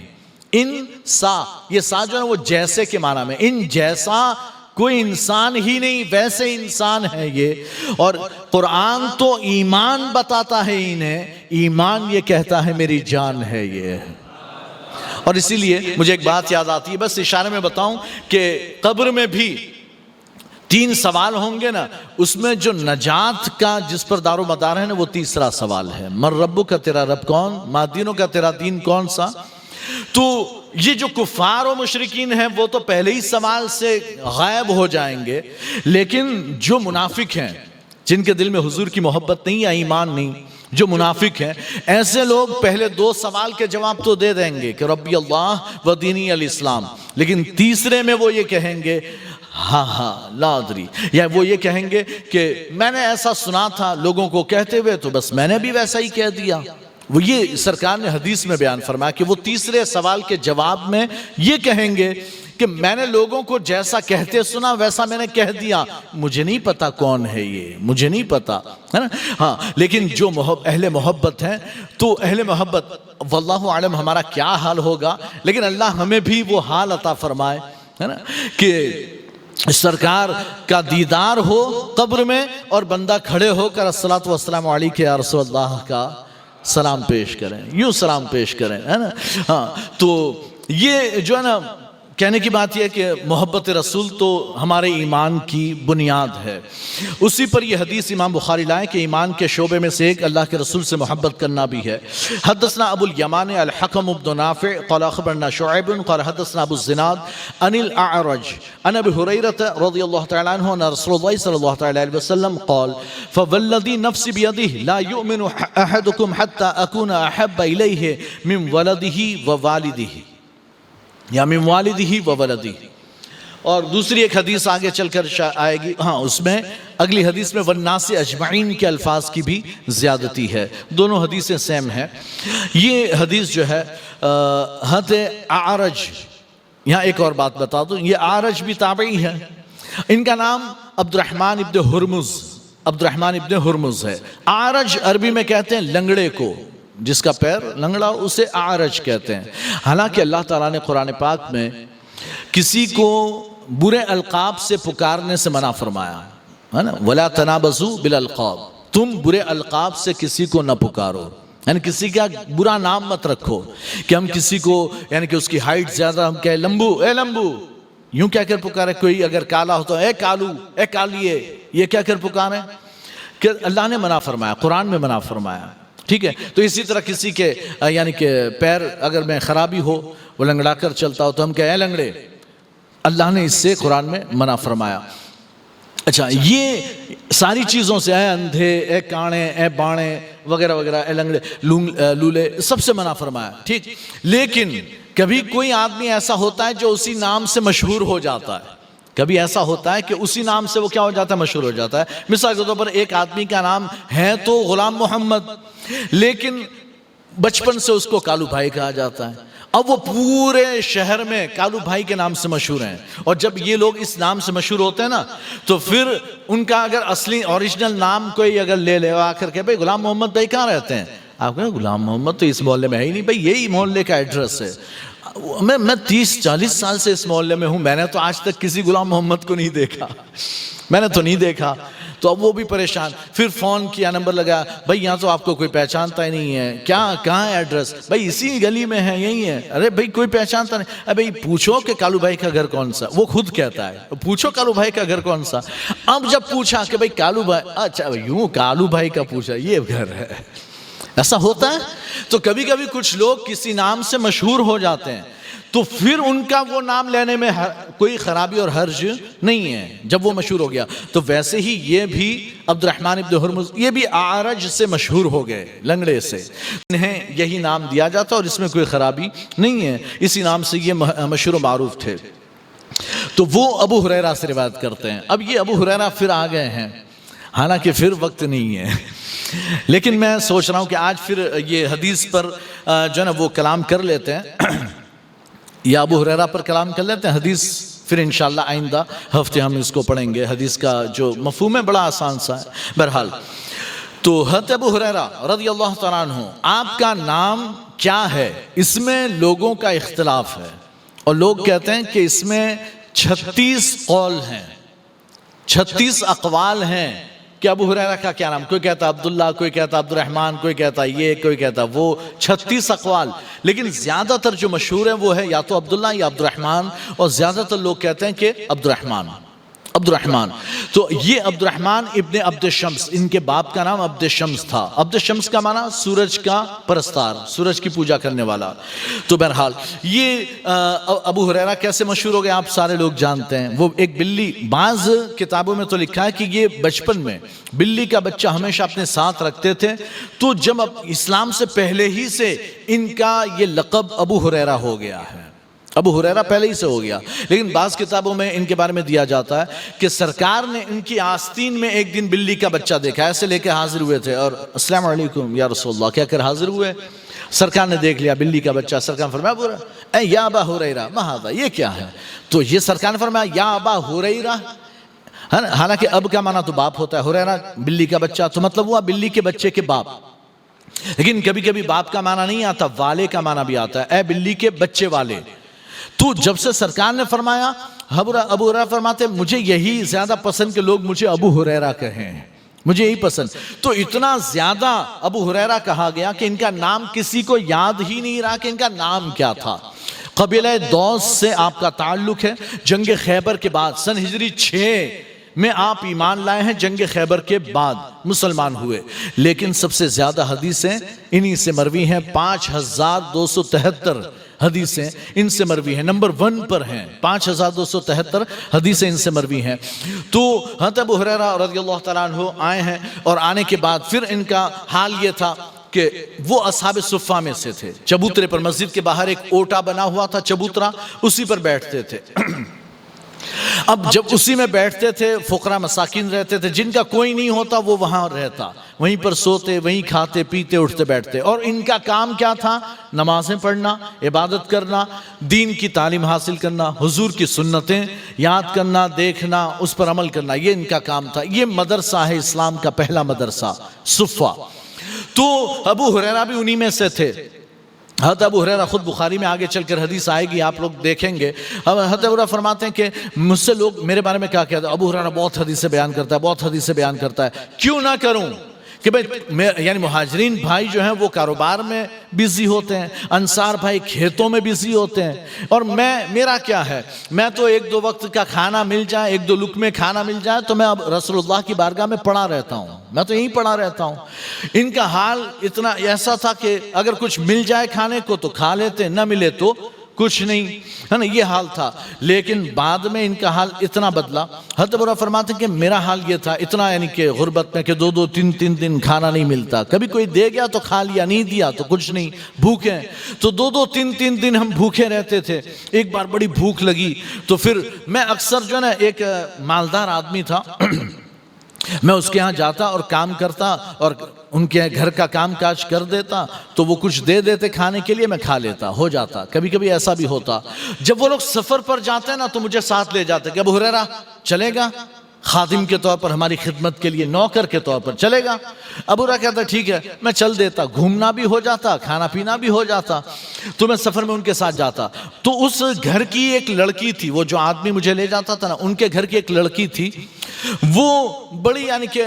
یہ سا جو ہے وہ جیسے کے معنی میں, ان جیسا کوئی انسان ہی نہیں, ویسے انسان ہے یہ. اور قرآن تو ایمان بتاتا ہے انہیں, ایمان یہ کہتا ہے میری جان ہے یہ. اور اسی لیے مجھے ایک بات یاد آتی ہے, بس اشارے میں بتاؤں کہ قبر میں بھی 3 سوال ہوں گے نا, اس میں جو نجات کا جس پر دار و مدار ہے نا وہ تیسرا سوال ہے, من ربک کا تیرا رب کون, ما دینوں کا تیرا دین کون سا. تو یہ جو کفار و مشرکین ہیں وہ تو پہلے ہی سوال سے غائب ہو جائیں گے, لیکن جو منافق ہیں جن کے دل میں حضور کی محبت نہیں یا ایمان نہیں, جو منافق ہیں, ایسے لوگ پہلے 2 سوال کے جواب تو دے دیں گے کہ ربی اللہ و دینی الاسلام, لیکن تیسرے میں وہ یہ کہیں گے ہاں لا ادری, یا وہ یہ کہیں گے کہ میں نے ایسا سنا تھا لوگوں کو کہتے ہوئے تو بس میں نے بھی ویسا ہی کہہ دیا. وہ یہ سرکار نے حدیث میں بیان فرمایا کہ وہ تیسرے سوال کے جواب میں یہ کہیں گے کہ میں نے لوگوں کو جیسا کہتے سنا ویسا میں نے کہہ دیا, مجھے نہیں پتا کون ہے یہ, مجھے نہیں پتا, ہے نا. ہاں لیکن جو اہل محبت ہیں, تو اہل محبت واللہ عالم ہمارا کیا حال ہوگا, لیکن اللہ ہمیں بھی وہ حال عطا فرمائے, ہے نا, کہ سرکار کا دیدار ہو قبر میں اور بندہ کھڑے ہو کر الصلاۃ والسلام علیک یا رسول اللہ کا سلام پیش کریں, یوں سلام پیش کریں, ہے نا. ہاں تو یہ جو ہے نا کہنے کی بات یہ ہے کہ محبت رسول تو ہمارے ایمان کی بنیاد ہے. اسی پر یہ حدیث امام بخاری لائے کہ ایمان کے شعبے میں سے ایک اللہ کے رسول سے محبت کرنا بھی ہے. حدثنا ابو الیمان الحکم بن نافع قال اخبرنا شعیب قال حدثنا ابو الزناد عن الاعرج عن ابی ہریرہ رضی اللہ تعالی عنہ ان رسول اللہ صلی اللہ علیہ وسلم قال فوالذی نفسی بیدہ لا یؤمن احدکم حتی اکون احب الیہ من ولدہ ووالدہ, یا من والدہ وولدہ. اور دوسری ایک حدیث آگے چل کر آئے گی, ہاں اس میں اگلی حدیث میں والناس اجمعین کے الفاظ کی بھی زیادتی ہے. دونوں حدیثیں سیم ہیں. یہ حدیث جو ہے حد اعرج, یہاں ایک اور بات بتا دوں, یہ اعرج بھی تابعی ہے, ان کا نام عبد الرحمن ابن ہرمز ہے. اعرج عربی میں کہتے ہیں لنگڑے کو, جس کا پیر لنگڑا اسے اعرج کہتے ہیں. حالانکہ اللہ تعالیٰ نے قرآن پاک میں کسی کو برے القاب سے پکارنے سے منع فرمایا ہے نا, وَلَا تَنَابَزُوا بِالْأَلْقَابِ, تم برے القاب سے کسی کو نہ پکارو, یعنی کسی کا برا نام مت رکھو کہ ہم کسی کو یعنی کہ اس کی ہائٹ زیادہ ہم کہیں لمبو, اے لمبو, یوں کیا کر پکارے. کوئی اگر کالا ہو تو اے کالو, اے کالیے, یہ کیا کر پکارے, کہ اللہ نے منع فرمایا, قرآن میں منع فرمایا. ٹھیک ہے. تو اسی طرح کسی کے یعنی کہ پیر اگر میں خرابی ہو, وہ لنگڑا کر چلتا ہو تو ہم کہیں اے لنگڑے, اللہ نے اس سے قرآن میں منع فرمایا. اچھا یہ ساری چیزوں سے, اے اندھے, اے کانے, اے بانے وغیرہ وغیرہ, اے لنگڑے, لولے, سب سے منع فرمایا. ٹھیک. لیکن کبھی کوئی آدمی ایسا ہوتا ہے جو اسی نام سے مشہور ہو جاتا ہے, کبھی ایسا ہوتا ہے کہ اسی نام سے وہ کیا ہو جاتا ہے, مشہور ہو جاتا ہے. مثال کے طور پر ایک آدمی کا نام ہے تو غلام محمد, لیکن بچپن سے اس کو کالو بھائی کہا جاتا ہے. اب وہ پورے شہر میں کالو بھائی کے نام سے مشہور ہیں, اور جب یہ لوگ اس نام سے مشہور ہوتے ہیں نا تو پھر ان کا اگر اصلی اوریجنل نام کوئی اگر لے لے آ کر کے بھائی غلام محمد بھائی کہاں رہتے ہیں, آپ کہیں غلام محمد تو اس محلے میں ہے ہی نہیں, بھائی یہی محلے کا ایڈریس ہے. میں 30-40 سال سے اس محلے میں ہوں, میں نے تو آج تک کسی غلام محمد کو نہیں دیکھا, میں نے تو نہیں دیکھا. تو اب وہ بھی پریشان، پھر فون کیا، نمبر لگا، بھائی یہاں تو آپ کو کوئی پہچانتا ہی نہیں ہے، کہاں ہے ایڈریس؟ بھائی اسی گلی میں ہے، یہی ہے۔ ارے بھائی کوئی پہچانتا نہیں، ابھی پوچھو کہ کالو بھائی کا گھر کون سا، وہ خود کہتا ہے پوچھو کالو بھائی کا گھر کون سا۔ اب جب پوچھا کہ بھائی کالو بھائی، اچھا یوں کالو بھائی کا پوچھا، یہ گھر ہے۔ ایسا ہوتا ہے۔ تو کبھی کبھی کچھ لوگ کسی نام سے مشہور ہو جاتے ہیں تو پھر ان کا وہ نام لینے میں کوئی خرابی اور حرج نہیں ہے جب وہ مشہور ہو گیا۔ تو ویسے ہی یہ بھی عبد الرحمن ابن ہرمز، یہ بھی اعرج سے مشہور ہو گئے، لنگڑے سے، انہیں یہی نام دیا جاتا اور اس میں کوئی خرابی نہیں ہے، اسی نام سے یہ مشہور و معروف تھے۔ تو وہ ابو ہریرہ سے روایت کرتے ہیں۔ اب یہ ابو ہریرہ پھر آ گئے ہیں، حالانکہ پھر وقت نہیں ہے، لیکن میں سوچ رہا ہوں کہ آج پھر یہ حدیث پر جو ہے نا وہ کلام کر لیتے ہیں، یا ابو ہریرہ پر کلام کر لیتے ہیں، حدیث پھر انشاءاللہ آئندہ ہفتے ہم اس کو پڑھیں گے۔ حدیث کا جو مفہوم ہے بڑا آسان سا ہے۔ بہرحال تو حضرت ابو ہریرہ رضی اللہ تعالیٰ عنہ، آپ کا نام کیا ہے، اس میں لوگوں کا اختلاف ہے، اور لوگ کہتے ہیں کہ اس میں 36 قول ہیں، 36 اقوال ہیں کہ ابو ہریرہ کا کیا نام، کوئی کہتا عبداللہ، کوئی کہتا عبد الرحمن، کوئی کہتا یہ، کوئی کہتا وہ، 36 اقوال، لیکن زیادہ تر جو مشہور ہے وہ ہے یا تو عبداللہ یا عبد الرحمن، اور زیادہ تر لوگ کہتے ہیں کہ عبد الرحمن۔ تو یہ عبد الرحمن ابن عبد الشمس، ان کے باپ کا نام عبد الشمس تھا۔ عبد الشمس کا معنی سورج کا پرستار، سورج کی پوجا کرنے والا۔ تو بہرحال یہ ابو ہریرہ کیسے مشہور ہو گئے آپ سارے لوگ جانتے ہیں۔ وہ ایک بلی، بعض کتابوں میں تو لکھا ہے کہ یہ بچپن میں بلی کا بچہ ہمیشہ اپنے ساتھ رکھتے تھے، تو جب اسلام سے پہلے ہی سے ان کا یہ لقب ابو ہریرہ ہو گیا ہے، ابو ہریرہ پہلے ہی سے ہو گیا۔ لیکن بعض کتابوں میں ان کے بارے میں دیا جاتا ہے کہ سرکار نے ان کی آستین میں ایک دن بلی کا بچہ دیکھا، ایسے لے کے حاضر ہوئے تھے اور السلام علیکم یا رسول اللہ کہہ کر حاضر ہوئے۔ سرکار نے دیکھ لیا بلی کا بچہ، سرکار نے فرمایا اے یا ابا ہریرہ ما ھذا، یہ کیا ہے؟ تو یہ سرکار نے فرمایا یا ابا ہریرہ، حالانکہ اب کا معنی تو باپ ہوتا ہے، ہریرہ بلی کا بچہ، تو مطلب ہوا بلی کے بچے کے باپ۔ لیکن کبھی کبھی باپ کا معنی نہیں آتا، والے کا معنی بھی آتا ہے، اے بلی کے بچے والے۔ تو جب سے سرکار نے فرمایا، ابو ہریرہ فرماتے مجھے یہی زیادہ پسند کہ لوگ مجھے ابو ہریرہ کہیں، مجھے یہی پسند۔ تو اتنا زیادہ ابو ہریرہ کہا گیا کہ ان کا نام کسی کو یاد ہی نہیں رہا کہ ان کا نام کیا تھا۔ قبیلہ دوس سے آپ کا تعلق ہے۔ جنگ خیبر کے بعد سن ہجری 6 میں آپ ایمان لائے ہیں، جنگ خیبر کے بعد مسلمان ہوئے، لیکن سب سے زیادہ حدیثیں انہی سے مروی ہیں، 5273 حدیثیں ان سے مروی ہیں، نمبر 1 پر ہیں، 5273 حدیثیں ان سے مروی ہیں۔ تو حضرت ابو ہریرہ رضی اللہ تعالیٰ عنہ آئے ہیں، اور آنے کے بعد پھر ان کا حال یہ تھا کہ وہ اصحاب صفہ میں سے تھے۔ چبوترے پر، مسجد کے باہر ایک اوٹا بنا ہوا تھا چبوترا، اسی پر بیٹھتے تھے۔ اب جب اسی میں بیٹھتے تھے، فقراء مساکین رہتے تھے، جن کا کوئی نہیں ہوتا وہ وہاں رہتا، وہیں پر سوتے، وہیں کھاتے پیتے اٹھتے بیٹھتے، اور ان کا کام کیا تھا؟ نمازیں پڑھنا، عبادت کرنا، دین کی تعلیم حاصل کرنا، حضور کی سنتیں یاد کرنا، دیکھنا، اس پر عمل کرنا، یہ ان کا کام تھا۔ یہ مدرسہ ہے اسلام کا پہلا مدرسہ، صفہ۔ تو ابو ہریرہ بھی انہی میں سے تھے۔ حضرت ابو ہریرہ خود بخاری میں آگے چل کر حدیث آئے گی، آپ لوگ دیکھیں گے۔ حضرت ابو ہریرہ فرماتے ہیں کہ مجھ سے لوگ میرے بارے میں کیا کہتے ہیں، ابو ہریرہ بہت حدیثیں بیان کرتا ہے، بہت حدیثیں بیان کرتا ہے۔ کیوں نہ کروں کہ بھئی یعنی مہاجرین بھائی جو ہیں وہ کاروبار میں بیزی ہوتے ہیں، انصار بھائی کھیتوں میں بیزی ہوتے ہیں، اور میرا کیا ہے، میں تو 1-2 وقت کا کھانا مل جائے، 1-2 لقمے کھانا مل جائے تو میں اب رسول اللہ کی بارگاہ میں پڑا رہتا ہوں، میں تو یہیں پڑا رہتا ہوں۔ ان کا حال اتنا ایسا تھا کہ اگر کچھ مل جائے کھانے کو تو کھا لیتے، نہ ملے تو کچھ نہیں، ہے نا، یہ حال تھا۔ لیکن بعد میں ان کا حال اتنا بدلا۔ حضرت ابو ہریرہ فرماتے ہیں کہ میرا حال یہ تھا، اتنا یعنی کہ غربت میں کہ 2-2 3-3 دن کھانا نہیں ملتا، کبھی کوئی دے گیا تو کھا لیا، نہیں دیا تو کچھ نہیں، بھوکے، تو 2-2 3-3 دن ہم بھوکے رہتے تھے۔ ایک بار بڑی بھوک لگی تو پھر میں اکثر جو ہے نا، ایک مالدار آدمی تھا، میں اس کے ہاں جاتا اور کام کرتا اور ان کے گھر کا کام کاج کر دیتا، تو وہ کچھ دے دیتے کھانے کے لیے، میں کھا لیتا، ہو جاتا۔ کبھی کبھی ایسا بھی ہوتا۔ جب وہ لوگ سفر پر جاتے ہیں نا تو مجھے ساتھ لے جاتے کہ ابو ہریرہ چلے گا، خادم کے طور پر ہماری خدمت کے لیے نوکر کے طور پر چلے گا۔ ابو ہریرہ کہتا ٹھیک ہے میں چل دیتا، گھومنا بھی ہو جاتا، کھانا پینا بھی ہو جاتا، تو میں سفر میں ان کے ساتھ جاتا۔ تو اس گھر کی ایک لڑکی تھی، وہ جو آدمی مجھے لے جاتا تھا نا، ان کے گھر کی ایک لڑکی تھی، وہ بڑی یعنی کہ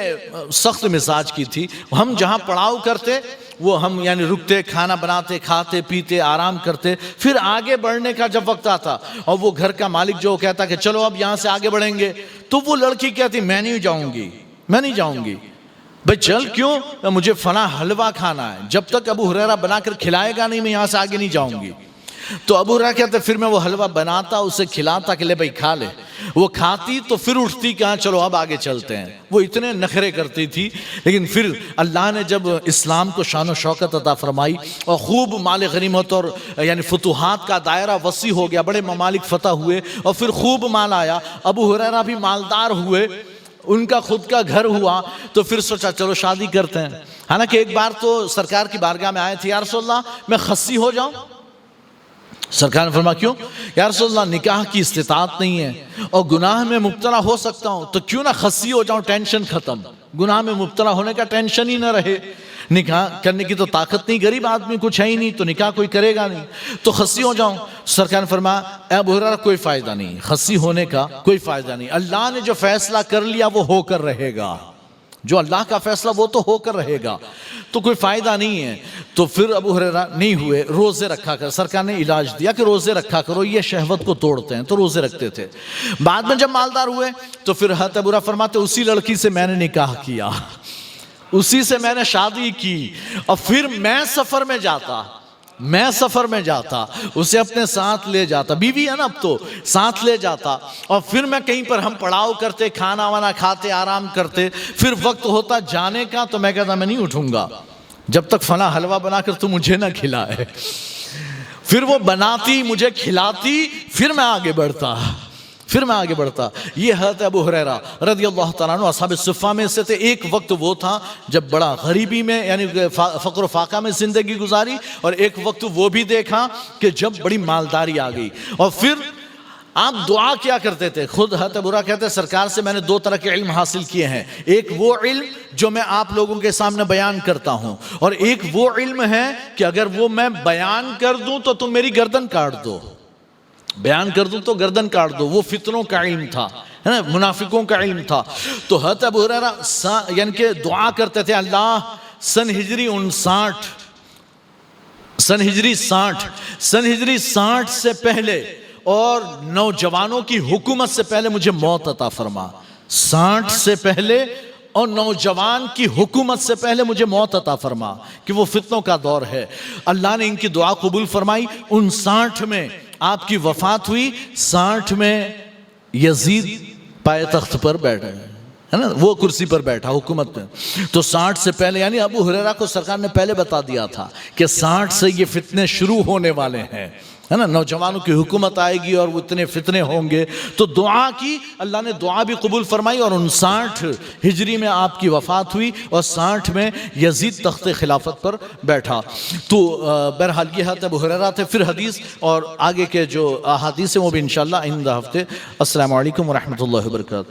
سخت مزاج کی تھی۔ ہم جہاں پڑاؤ کرتے وہ ہم یعنی رکتے، کھانا بناتے، کھاتے پیتے آرام کرتے، پھر آگے بڑھنے کا جب وقت آتا اور وہ گھر کا مالک جو کہتا کہ چلو اب یہاں سے آگے بڑھیں گے، تو وہ لڑکی کہتی میں نہیں جاؤں گی، میں نہیں جاؤں گی۔ بھئی چل کیوں؟ مجھے فلاں حلوہ کھانا ہے، جب تک ابو ہریرہ بنا کر کھلائے گا نہیں میں یہاں سے آگے نہیں جاؤں گی۔ تو ابو ہریرہ کہتے پھر میں وہ حلوہ بناتا، اسے کھلاتا کہ لے بھائی کھا لے۔ وہ کھاتی تو پھر اٹھتی کہ ہاں چلو اب آگے چلتے ہیں۔ وہ اتنے نخرے کرتی تھی، لیکن پھر اللہ نے جب اسلام کو شان و شوکت عطا فرمائی اور خوب مال غنیمت اور یعنی فتوحات کا دائرہ وسیع ہو گیا، بڑے ممالک فتح ہوئے اور پھر خوب مال آیا، ابو ہریرہ بھی مالدار ہوئے، ان کا خود کا گھر ہوا، تو پھر سوچا چلو شادی کرتے ہیں۔ حالانکہ ایک بار تو سرکار کی بارگاہ میں آئے تھے، یا رسول اللہ میں خصی ہو جاؤں؟ سرکار نے فرمایا کیوں؟ یا رسول اللہ نکاح کی استطاعت نہیں ہے اور گناہ میں مبتلا ہو سکتا ہوں، تو کیوں نہ خصی ہو جاؤں، ٹینشن ختم، گناہ میں مبتلا ہونے کا ٹینشن ہی نہ رہے، نکاح کرنے کی تو طاقت نہیں، غریب آدمی کچھ ہے ہی نہیں تو نکاح کوئی کرے گا نہیں، تو خصی ہو جاؤں۔ سرکار نے فرمایا اے ابو ہریرہ کوئی فائدہ نہیں، خصی ہونے کا کوئی فائدہ نہیں، اللہ نے جو فیصلہ کر لیا وہ ہو کر رہے گا، جو اللہ کا فیصلہ وہ تو ہو کر رہے گا، تو کوئی فائدہ نہیں ہے۔ تو پھر ابو ہریرہ نہیں ہوئے، روزے رکھا کر، سرکار نے علاج دیا کہ روزے رکھا کرو، یہ شہوت کو توڑتے ہیں، تو روزے رکھتے تھے۔ بعد میں جب مالدار ہوئے تو پھر حضرت ابو ہریرہ فرماتے اسی لڑکی سے میں نے نکاح کیا، اسی سے میں نے شادی کی، اور پھر میں سفر میں جاتا اسے اپنے ساتھ لے جاتا، بیوی ہے نا اب تو، ساتھ لے جاتا، اور پھر میں کہیں پر ہم پڑاؤ کرتے، کھانا وانا کھاتے آرام کرتے، پھر وقت ہوتا جانے کا تو میں کہتا میں نہیں اٹھوں گا جب تک فلاں حلوہ بنا کر تو مجھے نہ کھلائے۔ پھر وہ بناتی مجھے کھلاتی، پھر میں آگے بڑھتا۔ یہ حضرت ابو ہریرہ رضی اللہ تعالیٰ عنہ اصحاب الصفہ میں سے تھے۔ ایک وقت وہ تھا جب بڑا غریبی میں یعنی فقر و فاقہ میں زندگی گزاری، اور ایک وقت وہ بھی دیکھا کہ جب بڑی مالداری آ گئی۔ اور پھر آپ دعا کیا کرتے تھے؟ خود حضرت ابو ہریرہ کہتے ہیں سرکار سے میں نے 2 طرح کے علم حاصل کیے ہیں، ایک وہ علم جو میں آپ لوگوں کے سامنے بیان کرتا ہوں، اور ایک وہ علم ہے کہ اگر وہ میں بیان کر دوں تو تم میری گردن کاٹ دو، بیان کر دوں تو گردن کاٹ دو۔ وہ فتنوں کا علم تھا، ہے نا، منافقوں کا علم تھا۔ تو حضرت ابو ہریرہ یعنی کہ دعا کرتے تھے اللہ سن ہجری 60 سے پہلے اور نوجوانوں کی حکومت سے پہلے مجھے موت عطا فرما، 60 سے پہلے اور نوجوان کی حکومت سے پہلے مجھے موت عطا فرما، کہ وہ فتنوں کا دور ہے۔ اللہ نے ان کی دعا قبول فرمائی۔ 59 میں آپ کی وفات ہوئی، 60 میں یزید پائے تخت پر بیٹھے، ہے نا، وہ کرسی پر بیٹھا حکومت میں۔ تو 60 سے پہلے یعنی ابو ہریرہ کو سرکار نے پہلے بتا دیا تھا کہ 60 سے یہ فتنے شروع ہونے والے ہیں، ہے نا، نوجوانوں کی حکومت آئے گی اور وہ اتنے فتنے ہوں گے۔ تو دعا کی، اللہ نے دعا بھی قبول فرمائی، اور 59 ہجری میں آپ کی وفات ہوئی اور 60 میں یزید تخت خلافت پر بیٹھا۔ تو بہرحال یہ حضرت ابو ہریرہ تھے۔ پھر حدیث اور آگے کے جو احادیث ہیں وہ بھی انشاءاللہ آئندہ ہفتے۔ السلام علیکم ورحمۃ اللہ وبرکاتہ۔